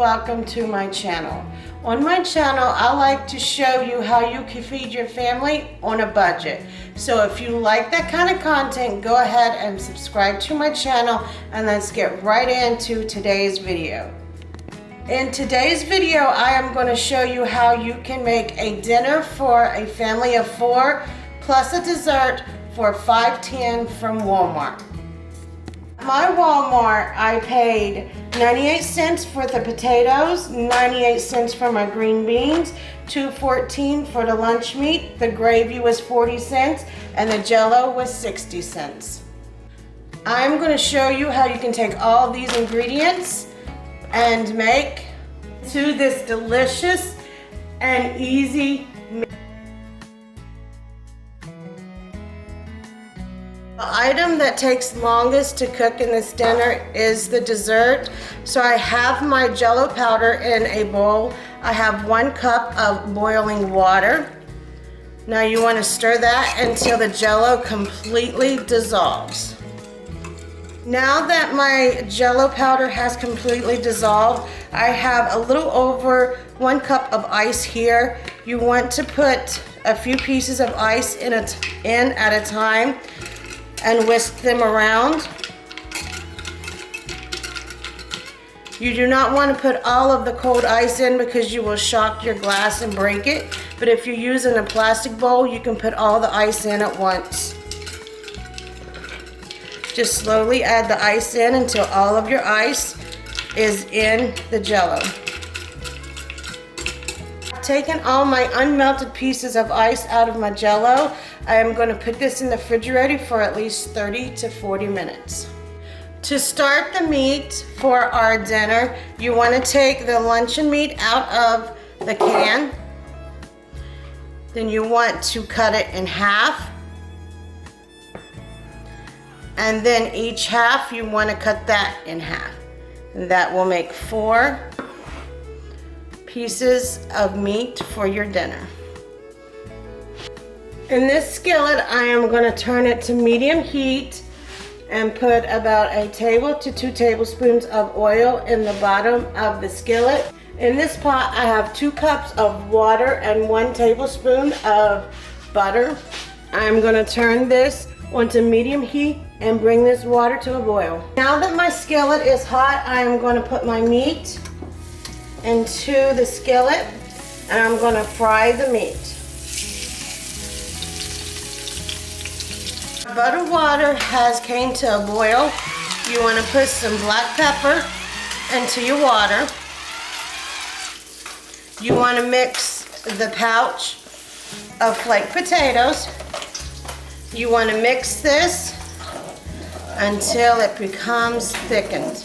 welcome to my channel. On my channel, I like to show you how you can feed your family on a budget. So if you like that kind of content, go ahead and subscribe to my channel, and let's get right into today's video. In today's video, I am going to show you how you can make a dinner for a family of 4 plus a dessert for $5.10 from Walmart. At my Walmart, I paid 98 cents for the potatoes, 98 cents for my green beans, $2.14 for the lunch meat, the gravy was 40 cents, and the Jello was 60 cents. I'm going to show you how you can take all these ingredients and make to this delicious and easy meal. The item that takes longest to cook in this dinner is the dessert. So I have my Jello powder in a bowl. I have 1 cup of boiling water. Now you want to stir that until the Jello completely dissolves. Now that my Jello powder has completely dissolved, I have a little over 1 cup of ice here. You want to put a few pieces of ice in at a time and whisk them around. You do not want to put all of the cold ice in because you will shock your glass and break it. But if you're using a plastic bowl, you can put all the ice in at once. Just slowly add the ice in until all of your ice is in the Jello. I've taken all my unmelted pieces of ice out of my Jello. I am going to put this in the refrigerator for at least 30 to 40 minutes. To start the meat for our dinner, you want to take the luncheon meat out of the can. Then you want to cut it in half. And then each half, you want to cut that in half. And that will make 4 pieces of meat for your dinner. In this skillet, I am going to turn it to medium heat and put about 1 table to 2 tablespoons of oil in the bottom of the skillet. In this pot, I have 2 cups of water and 1 tablespoon of butter. I'm going to turn this onto medium heat and bring this water to a boil. Now that my skillet is hot, I am going to put my meat into the skillet and I'm going to fry the meat. Butter water has came to a boil. You want to put some black pepper into your water. You want to mix the pouch of flaked potatoes. You want to mix this until it becomes thickened.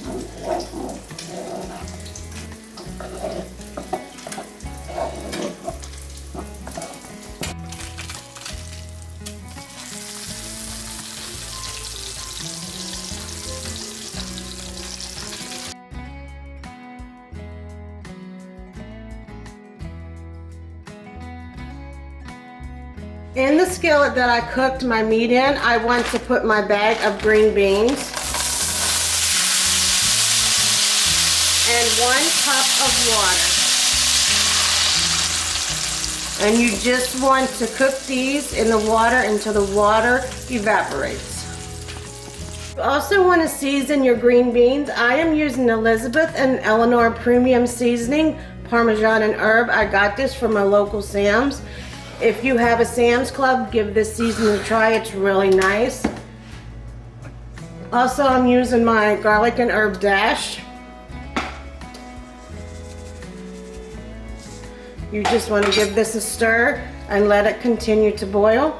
In the skillet that I cooked my meat in, I want to put my bag of green beans and 1 cup of water. And you just want to cook these in the water until the water evaporates. You also want to season your green beans. I am using Elizabeth and Eleanor Premium Seasoning, Parmesan and herb. I got this from my local Sam's. If you have a Sam's Club, give this seasoning a try. It's really nice. Also, I'm using my garlic and herb dash. You just want to give this a stir and let it continue to boil.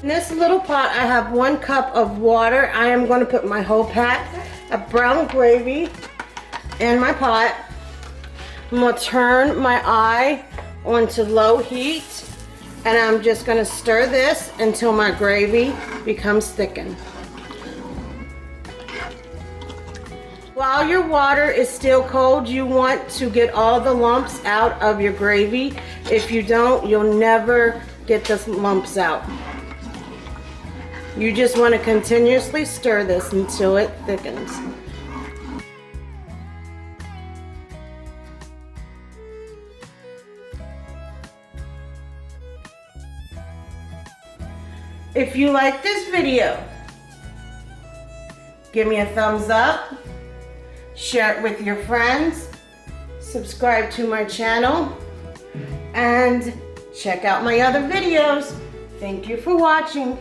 In this little pot, I have 1 cup of water. I am going to put my whole pack of brown gravy in my pot. I'm going to turn my eye onto low heat, and I'm just going to stir this until my gravy becomes thickened. While your water is still cold, you want to get all the lumps out of your gravy. If you don't, you'll never get the lumps out. You just want to continuously stir this until it thickens. If you like this video, give me a thumbs up, share it with your friends, subscribe to my channel, and check out my other videos. Thank you for watching.